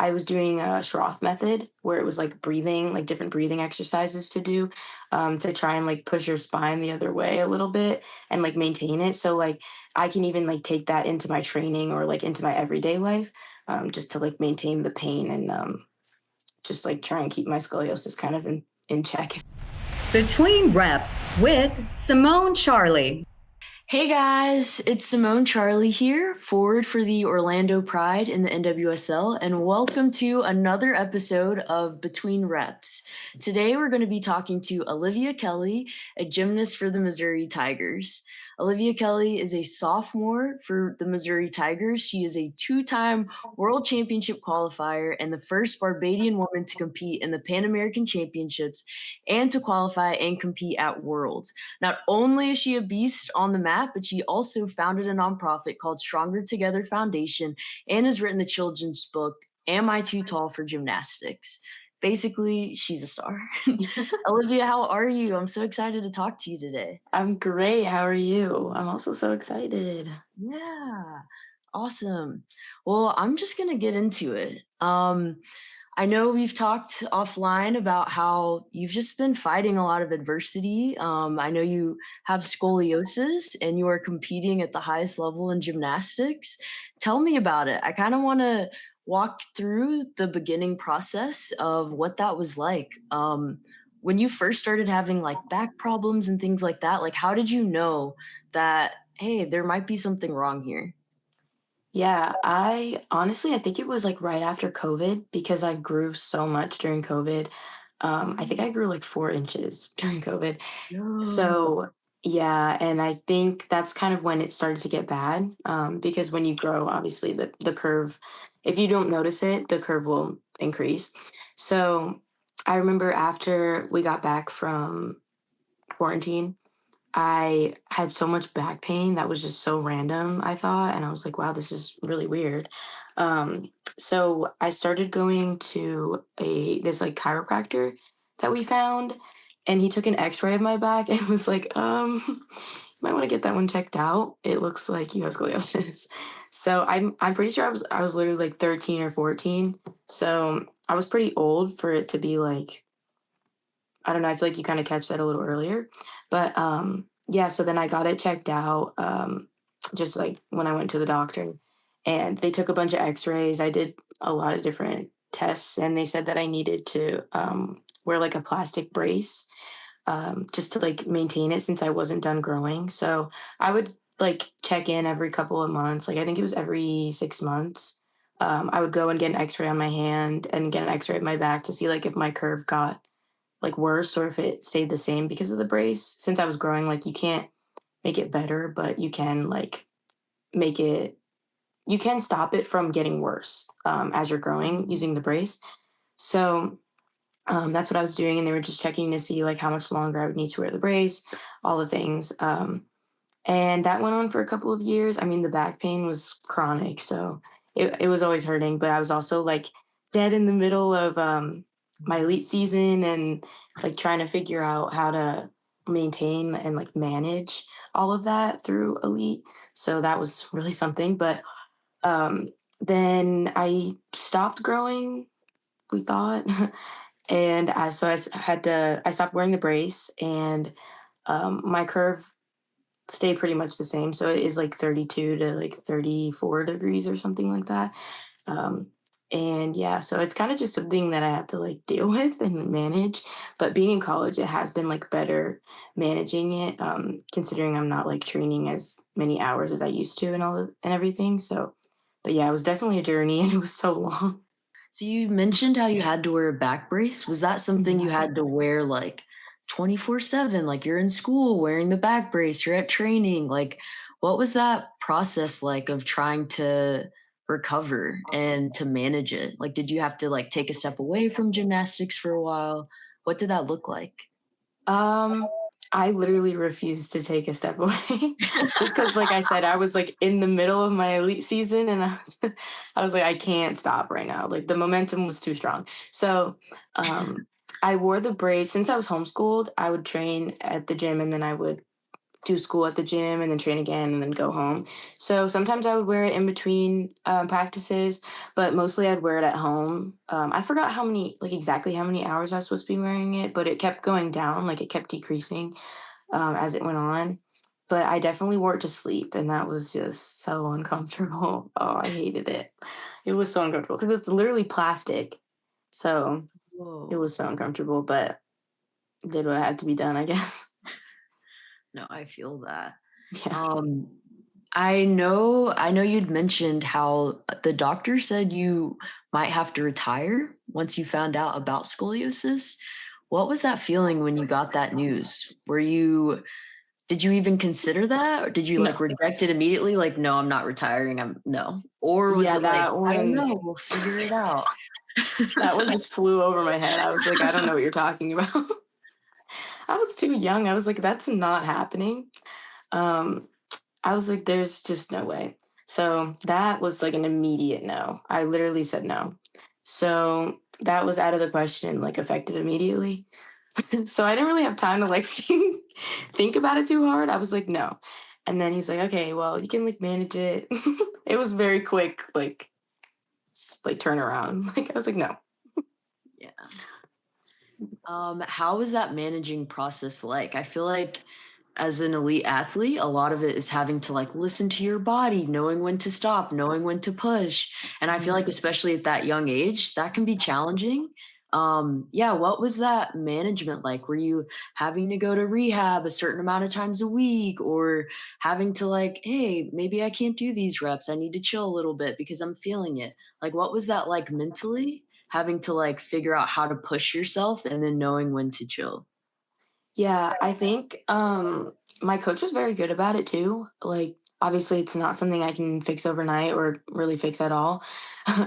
I was doing a Schroth method where it was like breathing, like different breathing exercises to do, to try and like push your spine the other way a little bit and like maintain it. So like I can even like take that into my training or like into my everyday life, just to like maintain the pain and just like try and keep my scoliosis kind of in check. Between Reps with Simone Charley. Hey guys, it's Simone Charley here, forward for the Orlando Pride in the NWSL, and welcome to another episode of Between Reps. Today we're going to be talking to Olivia Kelly, a gymnast for the Missouri Tigers. Olivia Kelly is a sophomore for the Missouri Tigers. She is a two-time World Championship qualifier and the first Barbadian woman to compete in the Pan American Championships and to qualify and compete at Worlds. Not only is she a beast on the mat, but she also founded a nonprofit called Stronger Together Foundation and has written the children's book, Am I Too Tall for Gymnastics? Basically, she's a star. Olivia, how are you? I'm so excited to talk to you today. I'm great. How are you? I'm also so excited. Yeah, awesome. Well, I'm just going to get into it. I know we've talked offline about how you've just been fighting a lot of adversity. I know you have scoliosis and you are competing at the highest level in gymnastics. Tell me about it. I kind of want to walk through the beginning process of what that was like. When you first started having like back problems and things like that, like how did you know that, hey, there might be something wrong here? Yeah, I honestly, I think it was like right after COVID because I grew so much during COVID. I think I grew like 4 inches during COVID. No. So yeah, and I think that's kind of when it started to get bad. Because when you grow, obviously the curve, if you don't notice it, the curve will increase. So I remember after we got back from quarantine, I had so much back pain that was just so random, I thought, and I was like, "Wow, this is really weird." So I started going to a this like chiropractor that we found, and he took an X-ray of my back and was like, you might want to get that one checked out. It looks like you have scoliosis." So I'm pretty sure I was literally like 13 or 14, so I was pretty old for it to be like I don't know, I feel like you kinda catch that a little earlier. But, yeah, so then I got it checked out, just, like, when I went to the doctor, and they took a bunch of X-rays. I did a lot of different tests, and they said that I needed to, wear, like, a plastic brace, just to, like, maintain it since I wasn't done growing. So I would, like, check in every couple of months, like, I think it was every 6 months. I would go and get an X-ray on my hand and get an X-ray of my back to see, like, if my curve got like worse or if it stayed the same because of the brace. Since I was growing, like you can't make it better, but you can like make it you can stop it from getting worse as you're growing using the brace. So that's what I was doing, and they were just checking to see like how much longer I would need to wear the brace, all the things. And that went on for a couple of years. I mean, the back pain was chronic, so it was always hurting. But I was also like dead in the middle of my elite season and like trying to figure out how to maintain and like manage all of that through elite. So that was really something. But um, then I stopped growing, we thought. And I stopped wearing the brace, and my curve stayed pretty much the same. So it is like 32 to like 34 degrees or something like that. Um, and yeah, so it's kind of just something that I have to like deal with and manage. But being in college, it has been like better managing it, considering I'm not like training as many hours as I used to and and everything. So, but yeah, it was definitely a journey and it was so long. So you mentioned how you had to wear a back brace. Was that something you had to wear like 24/7? Like you're in school wearing the back brace, you're at training. Like what was that process like of trying to recover and to manage it? Like did you have to like take a step away from gymnastics for a while? What did that look like? Um, I literally refused to take a step away just because, like I said, I was like in the middle of my elite season and I was like, I can't stop right now. Like the momentum was too strong. So I wore the brace since I was homeschooled. I would train at the gym and then I would do school at the gym and then train again and then go home. So sometimes I would wear it in between practices, but mostly I'd wear it at home. I forgot how many, like exactly how many hours I was supposed to be wearing it, but it kept going down, like it kept decreasing as it went on. But I definitely wore it to sleep, and that was just so uncomfortable. Oh, I hated it. It was so uncomfortable because it's literally plastic. So it Whoa. was so uncomfortable, but did what had to be done, I guess. No, I feel that. Yeah. Um, I know you'd mentioned how the doctor said you might have to retire once you found out about scoliosis. What was that feeling when you got that news? Did you even consider that? Or did you like No. reject it immediately? Like, no, I'm not retiring. I'm no. Or was Yeah, it like, that I don't one know, we'll figure it out? that one just flew over my head. I was like, I don't know what you're talking about. I was too young. I was like, that's not happening. Um, I was like, there's just no way. So that was like an immediate no. I literally said no. So that was out of the question, like effective immediately. So I didn't really have time to like think about it too hard. I was like, no. And then he's like, okay, well, you can like manage it. It was very quick, like turn around. Like I was like, no. Yeah. How is that managing process like? I feel like as an elite athlete, a lot of it is having to like listen to your body, knowing when to stop, knowing when to push. And I feel Mhm. like especially at that young age, that can be challenging. Yeah, what was that management like? Were you having to go to rehab a certain amount of times a week or having to like, hey, maybe I can't do these reps. I need to chill a little bit because I'm feeling it. Like what was that like mentally? Having to like figure out how to push yourself and then knowing when to chill. Yeah, I think my coach was very good about it too. Like obviously it's not something I can fix overnight or really fix at all.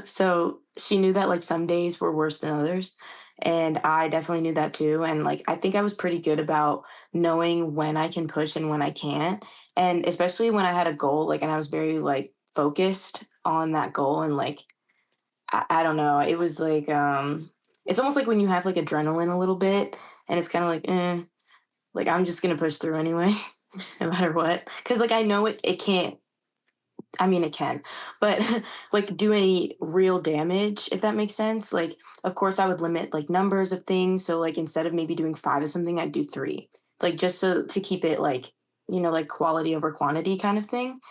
So she knew that like some days were worse than others. And I definitely knew that too. And like I think I was pretty good about knowing when I can push and when I can't. And especially when I had a goal, like and I was very like focused on that goal and like I don't know. It was like it's almost like when you have like adrenaline a little bit and it's kind of like I'm just gonna push through anyway, no matter what. Cause like I know it can't I mean it can, but like do any real damage, if that makes sense. Like of course I would limit like numbers of things. So like instead of maybe doing five of something, I'd do three. Like just so to keep it like, like quality over quantity kind of thing,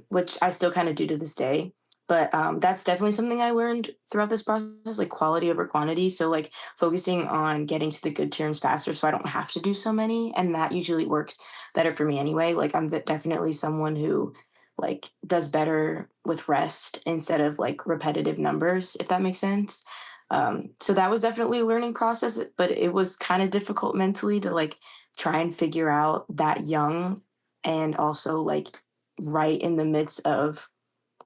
which I still kind of do to this day. But that's definitely something I learned throughout this process, like quality over quantity. So like focusing on getting to the good turns faster, so I don't have to do so many, and that usually works better for me anyway. Like I'm definitely someone who like does better with rest instead of like repetitive numbers, if that makes sense. So that was definitely a learning process, but it was kind of difficult mentally to like try and figure out that young and also like right in the midst of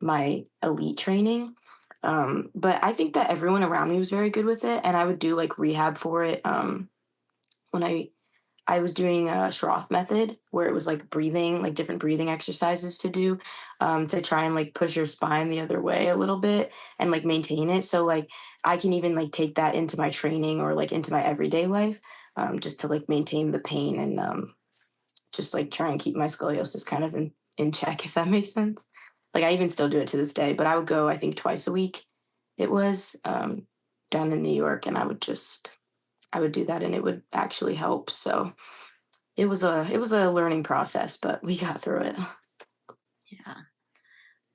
my elite training. But I think that everyone around me was very good with it, and I would do like rehab for it. When I was doing a Schroth method, where it was like breathing, like different breathing exercises to do, to try and like push your spine the other way a little bit and like maintain it. So like I can even like take that into my training or like into my everyday life, just to like maintain the pain and just like try and keep my scoliosis kind of in check, if that makes sense. Like I even still do it to this day, but I would go, I think twice a week it was, down in New York, and I would do that and it would actually help. So it was a learning process, but we got through it. Yeah.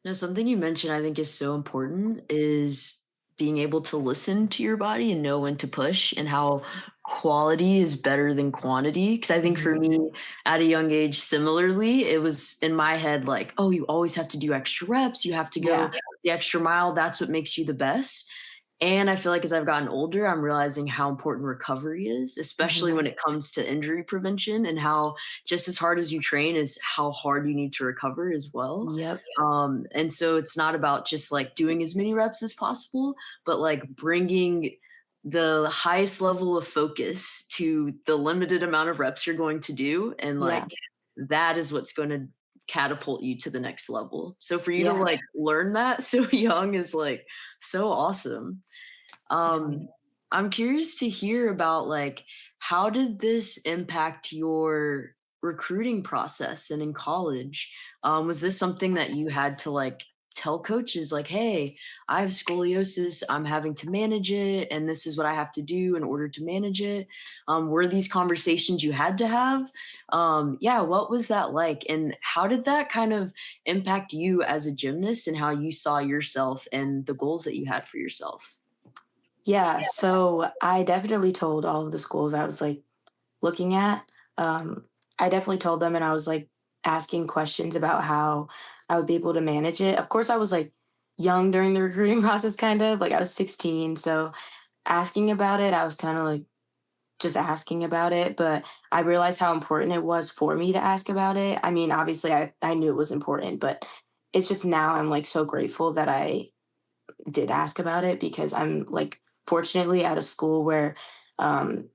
No, something you mentioned I think is so important is being able to listen to your body and know when to push and how quality is better than quantity. Cause I think for Mhm. me at a young age, similarly, it was in my head like, oh, you always have to do extra reps. You have to go Yeah. the extra mile. That's what makes you the best. And I feel like as I've gotten older, I'm realizing how important recovery is, especially Mhm. when it comes to injury prevention and how just as hard as you train is how hard you need to recover as well. Yep. And so it's not about just like doing as many reps as possible, but like bringing the highest level of focus to the limited amount of reps you're going to do. And Yeah. like that is what's going to catapult you to the next level. So for you to Yeah. like learn that so young is like so awesome. Yeah. I'm curious to hear about like how did this impact your recruiting process and in college, was this something that you had to like tell coaches like, hey, I have scoliosis, I'm having to manage it, and this is what I have to do in order to manage it? Were these conversations you had to have? Yeah, what was that like? And how did that kind of impact you as a gymnast and how you saw yourself and the goals that you had for yourself? Yeah, so I definitely told all of the schools I was like looking at. Um, I definitely told them, and I was like asking questions about how I would be able to manage it. Of course, I was like young during the recruiting process, kind of like I was 16. So asking about it, I was kind of like just asking about it, but I realized how important it was for me to ask about it. I mean, obviously, I knew it was important, but it's just now I'm like so grateful that I did ask about it because I'm like fortunately at a school where um,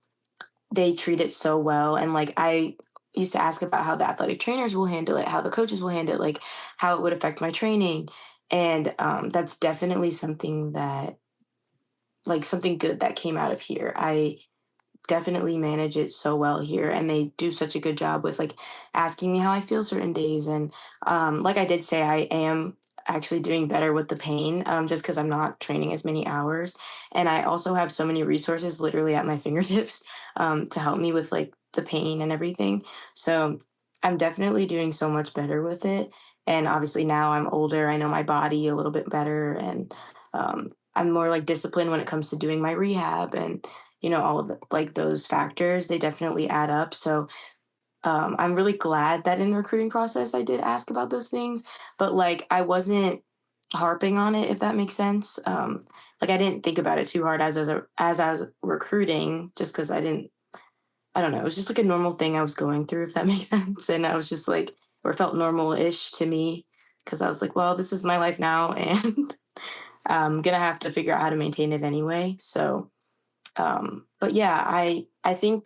they treat it so well. And like I used to ask about how the athletic trainers will handle it, how the coaches will handle it, like how it would affect my training. And that's definitely something that, like, something good that came out of here. I definitely manage it so well here, and they do such a good job with like asking me how I feel certain days. And like I did say, I am actually doing better with the pain, just because I'm not training as many hours, and I also have so many resources literally at my fingertips to help me with like the pain and everything. So I'm definitely doing so much better with it. And obviously now I'm older, I know my body a little bit better, and I'm more like disciplined when it comes to doing my rehab. And all of like those factors, they definitely add up. So I'm really glad that in the recruiting process I did ask about those things, but like I wasn't harping on it, if that makes sense. Like I didn't think about it too hard as I was recruiting, just because I don't know, it was just like a normal thing I was going through, if that makes sense. And I was just like, or felt normal-ish to me, because I was like, well, this is my life now, and I'm gonna have to figure out how to maintain it anyway. So but yeah, I think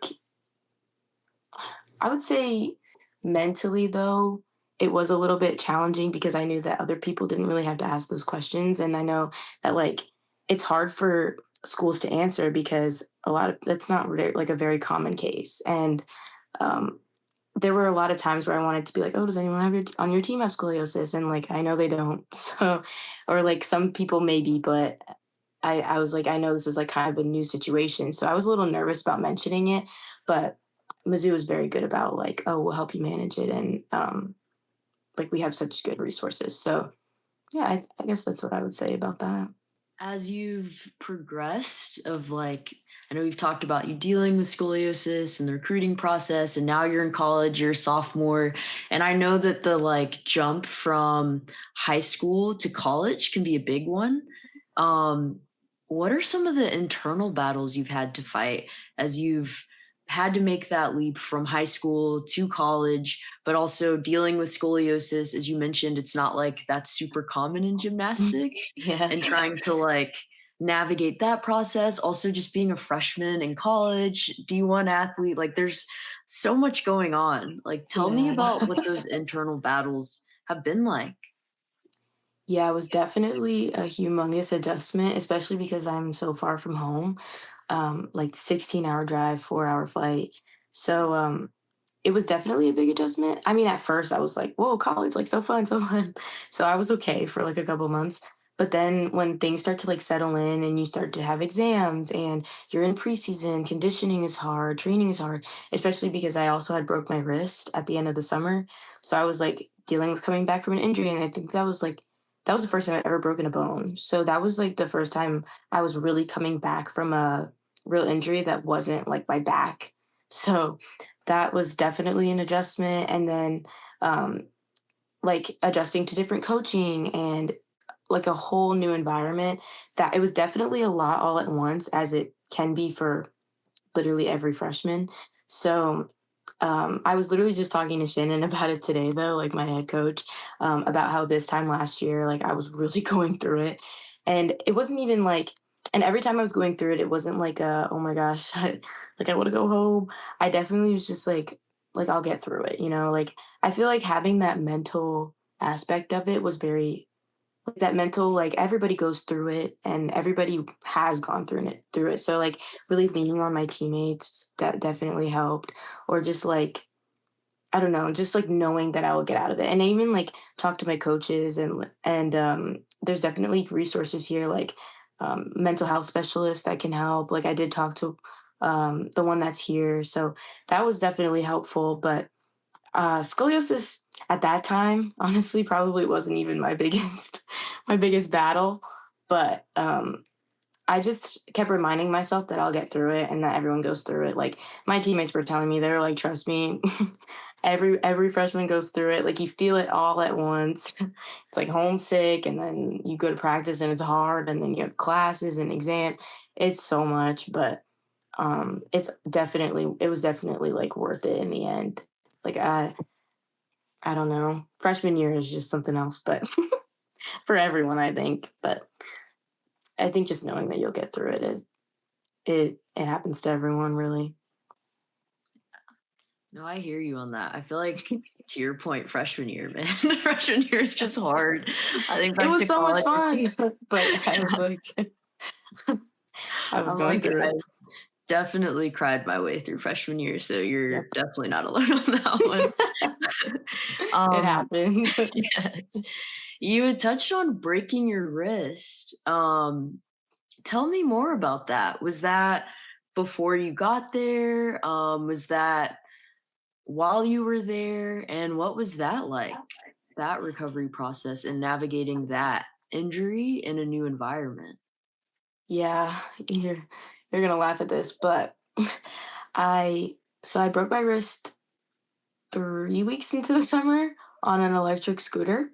I would say mentally though, it was a little bit challenging because I knew that other people didn't really have to ask those questions. And I know that like it's hard for schools to answer because a lot of that's not like a very common case. And um there were a lot of times where I wanted to be like, oh, does anyone have on your team have scoliosis? And like I know they don't. So or like some people maybe, but I was like, I know this is like kind of a new situation. So I was a little nervous about mentioning it, but Mizzou was very good about like, oh, we'll help you manage it. And like we have such good resources. So yeah, I guess that's what I would say about that. As you've progressed of like, I know we've talked about you dealing with scoliosis and the recruiting process, and now you're in college, you're a sophomore. And I know that the like jump from high school to college can be a big one. Um, what are some of the internal battles you've had to fight as you've had to make that leap from high school to college, but also dealing with scoliosis? As you mentioned, it's not like that's super common in gymnastics, Yeah. and trying to like navigate that process. Also, just being a freshman in college, D1 athlete, like there's so much going on. Like, tell me Yeah. about what those internal battles have been like. Yeah, it was definitely a humongous adjustment, especially because I'm so far from home. Like 16-hour drive, 4-hour flight. So it was definitely a big adjustment. I mean, at first I was like, whoa, college, like so fun, so fun. So I was okay for like a couple months. But then when things start to like settle in and you start to have exams and you're in preseason, conditioning is hard, training is hard, especially because I also had broke my wrist at the end of the summer. So I was like dealing with coming back from an injury. And I think that was the first time I'd ever broken a bone. So that was like the first time I was really coming back from a real injury that wasn't like my back. So that was definitely an adjustment. And then like adjusting to different coaching and like a whole new environment, that it was definitely a lot all at once, as it can be for literally every freshman. So I was literally just talking to Shannon about it today, though, like my head coach, about how this time last year, like I was really going through it. And it wasn't even like, and every time I was going through it, it wasn't like, oh my gosh, like I want to go home. I definitely was just like I'll get through it, Like I feel like having that mental aspect of it was very like that mental, like everybody goes through it and everybody has gone through it. So like really leaning on my teammates, that definitely helped. Or just like I don't know, just like knowing that I will get out of it. And I even like talk to my coaches and there's definitely resources here like mental health specialists that can help. Like I did talk to the one that's here. So that was definitely helpful. But scoliosis at that time, honestly, probably wasn't even my biggest my biggest battle. But I just kept reminding myself that I'll get through it and that everyone goes through it. Like my teammates were telling me, they're like, trust me, every freshman goes through it. Like you feel it all at once. It's like homesick, and then you go to practice and it's hard, and then you have classes and exams. It's so much, but it was definitely like worth it in the end. Like I don't know. Freshman year is just something else, but for everyone, I think. But I think just knowing that you'll get through it happens to everyone, really. No, I hear you on that. I feel like to your point, freshman year, man, freshman year is just hard. I think It back was to so much college. fun, but I was like I was I'm going like, through I it. definitely cried my way through freshman year, so you're Yep. definitely not alone on that one. It um, happened. yes, you had touched on breaking your wrist. Tell me more about that. Was that before you got there? Was that while you were there? And what was that like? That recovery process and navigating that injury in a new environment? Yeah, you're gonna laugh at this, but I I broke my wrist 3 weeks into the summer on an electric scooter.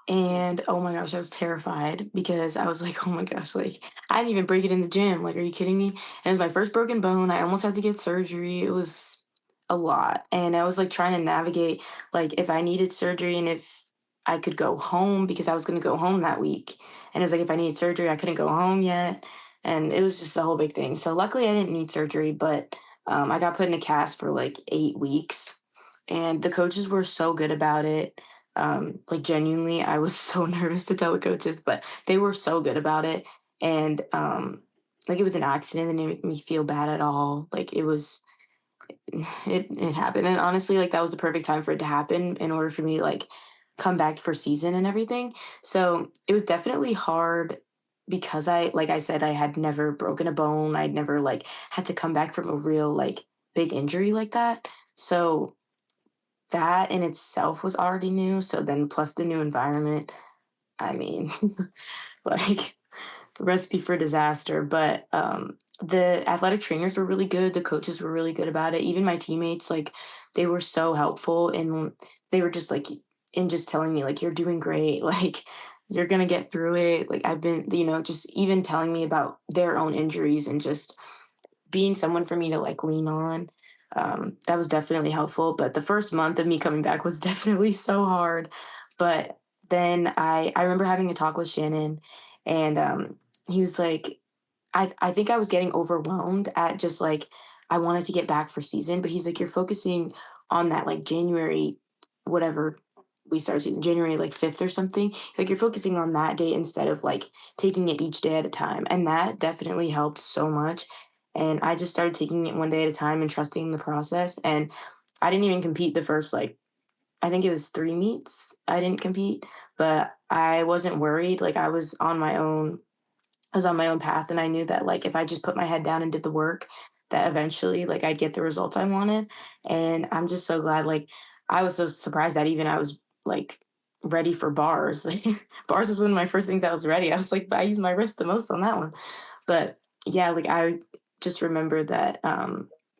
And oh my gosh, I was terrified because I was like, oh my gosh, like I didn't even break it in the gym. Like, are you kidding me? And it was my first broken bone. I almost had to get surgery. It was a lot. And I was like trying to navigate like if I needed surgery and if I could go home because I was gonna go home that week. And it was like if I needed surgery, I couldn't go home yet. And it was just a whole big thing. So luckily I didn't need surgery, but I got put in a cast for like 8 weeks. And the coaches were so good about it. Like genuinely, I was so nervous to tell the coaches, but they were so good about it. And like it was an accident and it didn't make me feel bad at all. Like it was it happened. And honestly, like that was the perfect time for it to happen in order for me to like come back for season and everything. So it was definitely hard because like I said, I had never broken a bone. I'd never like had to come back from a real like big injury like that. So that in itself was already new, so then plus the new environment, I mean, like, recipe for disaster, but, the athletic trainers were really good, the coaches were really good about it, even my teammates, like, they were so helpful, and they were just, like in just telling me, like, "You're doing great," like, "You're gonna get through it," like, I've been just even telling me about their own injuries and just being someone for me to like lean on. That was definitely helpful. But the first month of me coming back was definitely so hard. But then I remember having a talk with Shannon, and he was like, I think I was getting overwhelmed at just like I wanted to get back for season, but he's like, you're focusing on that like January, whatever we start season, January like 5th or something. He's like, you're focusing on that day instead of like taking it each day at a time. And that definitely helped so much. And I just started taking it one day at a time and trusting the process. And I didn't even compete the first like I think it was 3 meets. I didn't compete, but I wasn't worried. Like I was on my own path, and I knew that like if I just put my head down and did the work, that eventually like I'd get the results I wanted. And I'm just so glad. Like I was so surprised that even I was like ready for bars. Like bars was one of my first things I was ready. I was like, I used my wrist the most on that one. But yeah, like I just remember that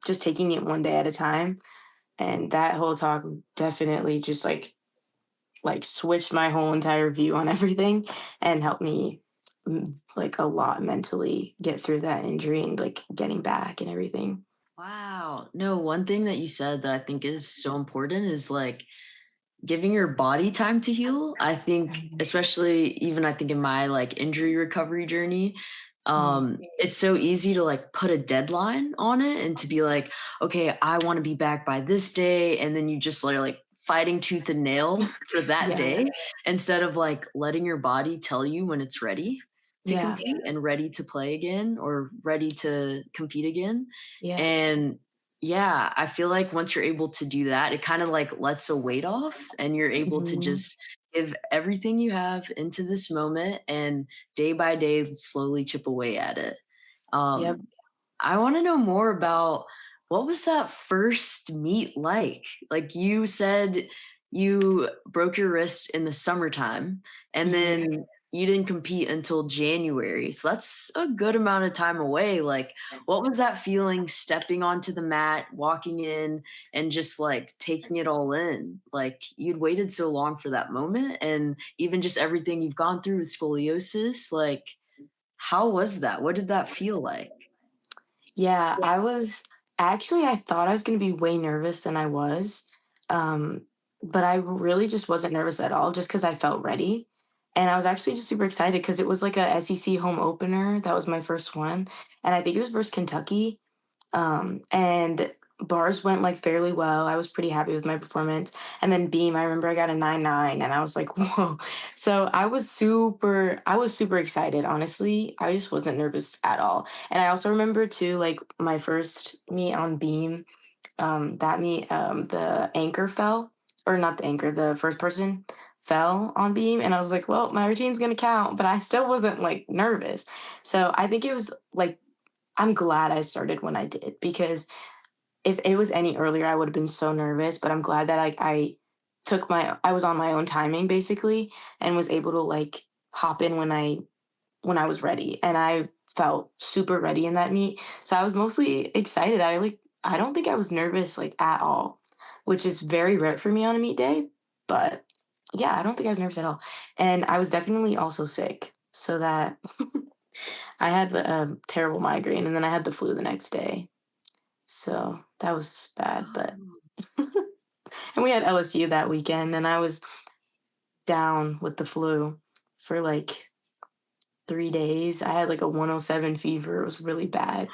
just taking it one day at a time. And that whole talk definitely just like switched my whole entire view on everything and helped me like a lot mentally get through that injury and like getting back and everything. Wow. No, one thing that you said that I think is so important is like giving your body time to heal. I think, especially even I think in my like injury recovery journey, Mhm. it's so easy to like put a deadline on it and to be like, okay, I want to be back by this day. And then you just are like fighting tooth and nail for that Yeah. day instead of like letting your body tell you when it's ready to Yeah. compete and ready to play again or ready to compete again. Yeah. And yeah, I feel like once you're able to do that, it kind of like lets a weight off and you're able to Mhm. just give everything you have into this moment and day by day slowly chip away at it. Yep. Um, I want to know more about what was that first meet like? Like you said you broke your wrist in the summertime and Mhm. then you didn't compete until January. So that's a good amount of time away. Like what was that feeling stepping onto the mat, walking in and just like taking it all in? Like you'd waited so long for that moment and even just everything you've gone through with scoliosis, like how was that? What did that feel like? Yeah, I thought I was gonna be way nervous than I was. Um, but I really just wasn't nervous at all just because I felt ready. And I was actually just super excited because it was like a SEC home opener. That was my first one. And I think it was versus Kentucky. And bars went like fairly well. I was pretty happy with my performance. And then beam, I remember I got a 9.9 and I was like, whoa. So I was super excited, honestly. I just wasn't nervous at all. And I also remember too, like my first meet on beam, that meet, the anchor fell, or not the anchor, the first person fell on beam. And I was like, well, my routine's gonna count, but I still wasn't like nervous. So I think it was like I'm glad I started when I did because if it was any earlier, I would have been so nervous. But I'm glad that I was on my own timing basically and was able to like hop in when I was ready, and I felt super ready in that meet. So I was mostly excited. I don't think I was nervous like at all, which is very rare for me on a meet day. But yeah, I don't think I was nervous at all, and I was definitely also sick. So that I had a terrible migraine, and then I had the flu the next day. So that was bad, but Oh. and we had LSU that weekend, and I was down with the flu for like 3 days. I had like a 107 fever. It was really bad.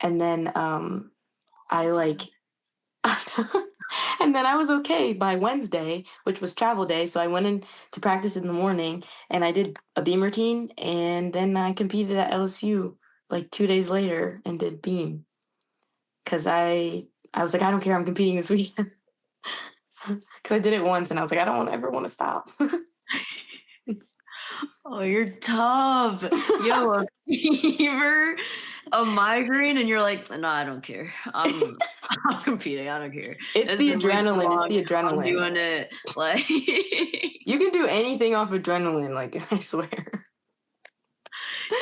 And then I like and then I was okay by Wednesday, which was travel day. So I went in to practice in the morning and I did a beam routine and then I competed at LSU like 2 days later and did beam. Cause I was like, I don't care, I'm competing this weekend. Cause I did it once and I was like, I don't ever want to stop. Oh, you're tough. Yo, a fever, a migraine, and you're like, no, I don't care. I'm competing. I don't care. It's It's the been way too adrenaline. It's long. the I'm adrenaline. doing it. Like, You can do anything off adrenaline, like I swear.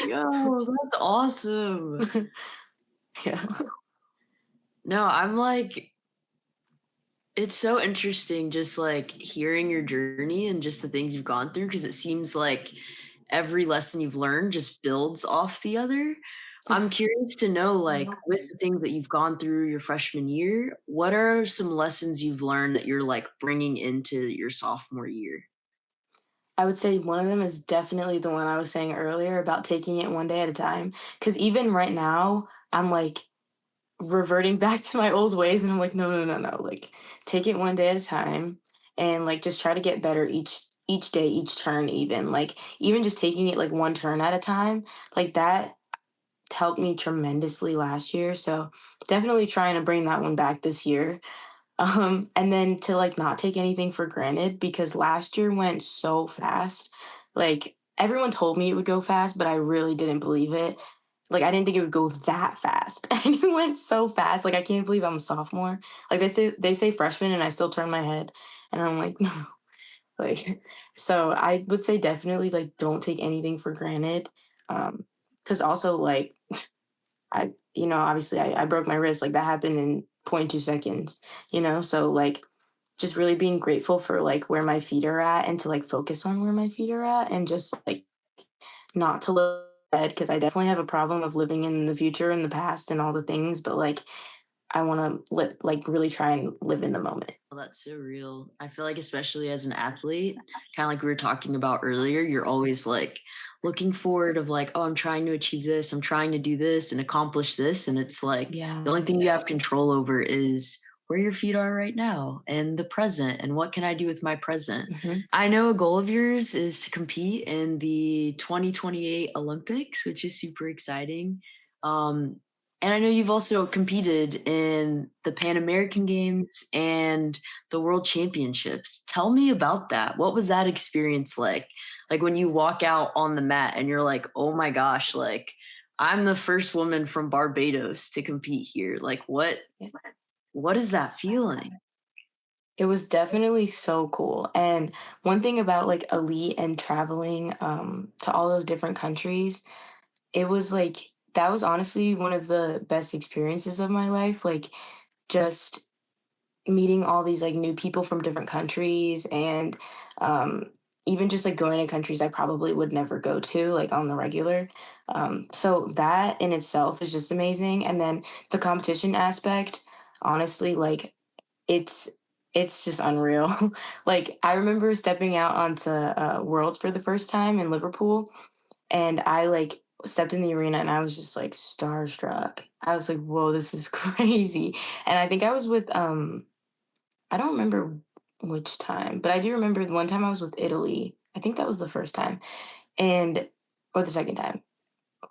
yo, that's awesome. Yeah. No, I'm like, it's so interesting just like hearing your journey and just the things you've gone through because it seems like every lesson you've learned just builds off the other. I'm curious to know, like, with the things that you've gone through your freshman year, what are some lessons you've learned that you're like bringing into your sophomore year? I would say one of them is definitely the one I was saying earlier about taking it one day at a time. Because even right now, I'm like reverting back to my old ways, and I'm like, no, no, no, no. Like, take it one day at a time, and like just try to get better each day, each turn. Even like even just taking it like one turn at a time, like that helped me tremendously last year. So definitely trying to bring that one back this year. And then to like not take anything for granted because last year went so fast. Like everyone told me it would go fast, but I really didn't believe it. Like I didn't think it would go that fast. And it went so fast. Like I can't believe I'm a sophomore. Like they say freshman and I still turn my head and I'm like, no. Like so I would say definitely like don't take anything for granted. Cause also like obviously I broke my wrist. Like that happened in zero point 0.2 seconds, So like just really being grateful for like where my feet are at and to like focus on where my feet are at and just like not to look ahead because I definitely have a problem of living in the future and the past and all the things, but like I want to like really try and live in the moment. Oh, that's so real. I feel like, especially as an athlete, kind of like we were talking about earlier, you're always like looking forward of like, oh, I'm trying to achieve this, I'm trying to do this and accomplish this. And it's like Yeah. the only thing you have control over is where your feet are right now and the present and what can I do with my present. Hmm. I know a goal of yours is to compete in the 2028 Olympics, which is super exciting. Um, And I know you've also competed in the Pan American Games and the World Championships. Tell me about that. What was that experience like? Like when you walk out on the mat and you're like, "Oh my gosh, like I'm the first woman from Barbados to compete here." Like what is that feeling? It was definitely so cool. And one thing about like elite and traveling to all those different countries, it was like that was honestly one of the best experiences of my life. Like just meeting all these like new people from different countries and um even just like going to countries I probably would never go to like on the regular. So that in itself is just amazing. And then the competition aspect, honestly, like it's it's just unreal. Like, I remember stepping out onto, Worlds for the first time in Liverpool, and I, like, stepped in the arena and I was just, like, starstruck. I was like, "Whoa, this is crazy." And I think I was with, I don't remember which time, but I do remember the one time I was with Italy. I think that was the first time, and or the second time.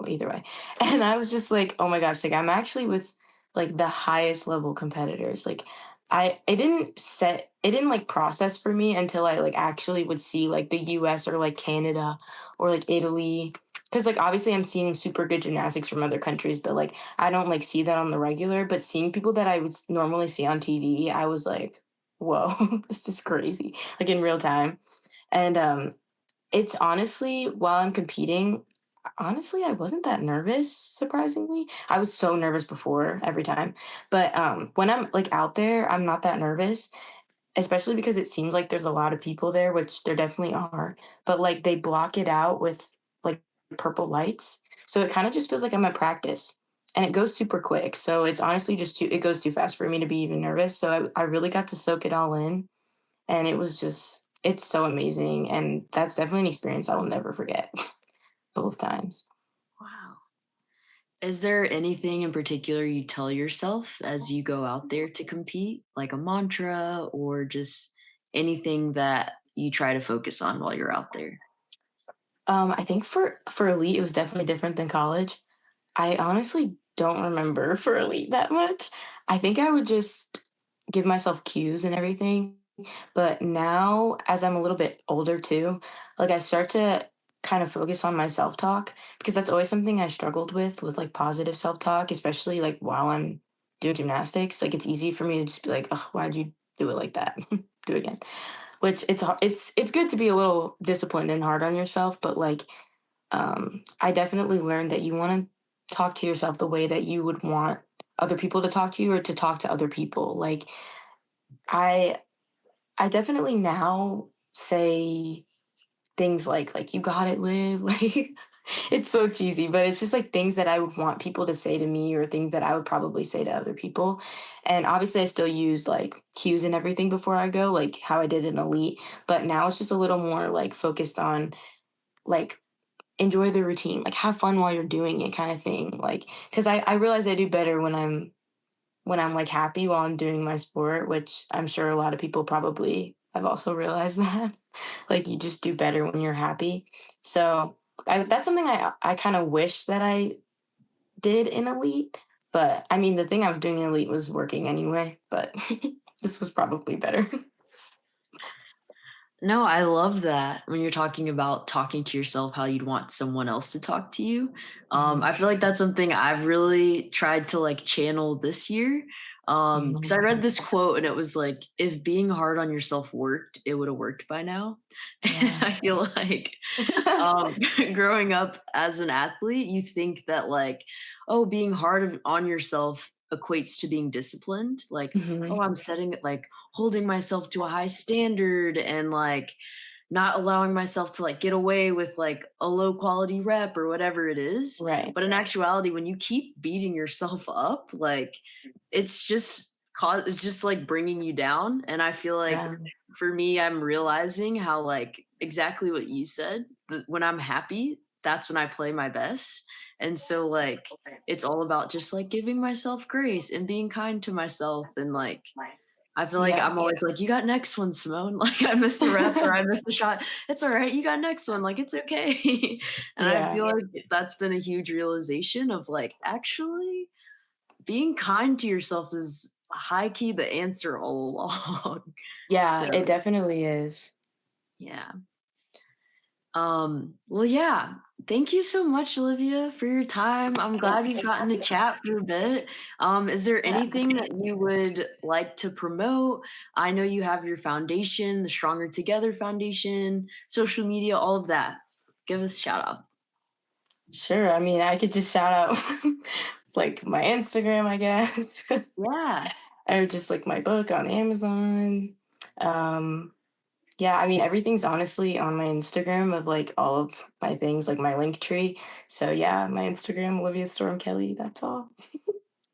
Either way. And I was just like, "Oh my gosh, like I'm actually with like the highest level competitors." Like it didn't like process for me until I like actually would see like the US or like Canada or like Italy. Cause like obviously I'm seeing super good gymnastics from other countries, but like I don't like see that on the regular. But seeing people that I would normally see on TV, I was like, whoa, this is crazy. Like in real time. And it's honestly, while I'm competing, honestly, I wasn't that nervous, surprisingly. I was so nervous before every time. But when I'm like out there, I'm not that nervous, especially because it seems like there's a lot of people there, which there definitely are. But like they block it out with like purple lights. So it kind of just feels like I'm at practice. And it goes super quick. So it's honestly just it goes too fast for me to be even nervous. So I really got to soak it all in. And it was just, it's so amazing. And that's definitely an experience I will never forget both times. Wow. Is there anything in particular you tell yourself as you go out there to compete, like a mantra or just anything that you try to focus on while you're out there? I think for elite, it was definitely different than college. I honestly don't remember for elite that much. I think I would just give myself cues and everything. But now, as I'm a little bit older too, like I start to kind of focus on my self talk because that's always something I struggled with like positive self talk, especially like while I'm doing gymnastics. Like it's easy for me to just be like, oh, why'd you do it like that? Do it again. Which it's good to be a little disciplined and hard on yourself, but like I definitely learned that you want to talk to yourself the way that you would want other people to talk to you or to talk to other people. Like I I definitely now say things like you got it, live. Like it's so cheesy, but it's just like things that I would want people to say to me or things that I would probably say to other people. And obviously I still use like cues and everything before I go, like how I did in elite, but now it's just a little more like focused on like enjoy the routine, like have fun while you're doing it kind of thing. Like cuz I realize I do better when I'm like happy while I'm doing my sport, which I'm sure a lot of people probably have also realized that. Like you just do better when you're happy. So that's something I kind of wish that I did in elite. But I mean, the thing I was doing in elite was working anyway. But this was probably better. No, I love that when you're talking about talking to yourself how you'd want someone else to talk to you. Mhm. I feel like that's something I've really tried to like channel this year. Because I read Mhm. this quote and it was like, if being hard on yourself worked, it would have worked by now. And Yeah. I feel like um, growing up as an athlete, you think that like, oh, being hard on yourself equates to being disciplined. Like, oh, Mhm. I'm setting like holding myself to a high standard and like not allowing myself to like get away with like a low quality rep or whatever it is. Right. But in actuality, when you keep beating yourself up, like it's just like bringing you down. And I feel like Yeah. for me, I'm realizing how like exactly what you said. That when I'm happy, that's when I play my best. And so like it's all about just like giving myself grace and being kind to myself and like I feel like Yeah. I'm always like, "You got next one, Simone." Like, I missed a rep or I missed a shot. "It's alright, you got next one, like, it's okay." And I Yeah. feel like that's been a huge realization of, like, actually, being kind to yourself is high key the answer all along. Yeah, So it definitely is. yeah. Well, yeah. Thank you so much, Olivia, for your time. I'm glad we've gotten to chat for a bit. Is there Yeah. anything that you would like to promote? I know you have your foundation, the Stronger Together Foundation, social media, all of that. Give us a shout out. Sure. I mean, I could just shout out like my Instagram, I guess, Yeah. or just like my book on Amazon. Um, yeah, I mean, everything's honestly on my Instagram of like all of my things, like my link tree. So yeah, my Instagram, Olivia Storm Kelly. That's all.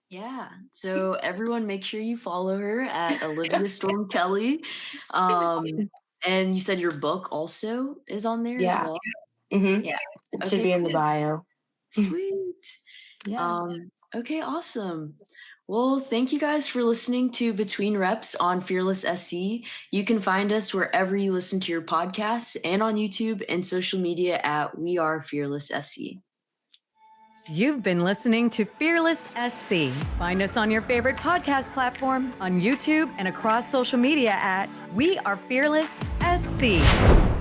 Yeah. So everyone make sure you follow her at Olivia Storm Kelly. Um, and you said your book also is on there as Yeah. well. Mm-hmm. Yeah. It should Okay, be in the cool. bio. Sweet. Yeah. Okay, awesome. Well, thank you guys for listening to Between Reps on Fearless SC. You can find us wherever you listen to your podcasts and on YouTube and social media at We Are Fearless SC. You've been listening to Fearless SC. Find us on your favorite podcast platform, on YouTube, and across social media at We Are Fearless SC.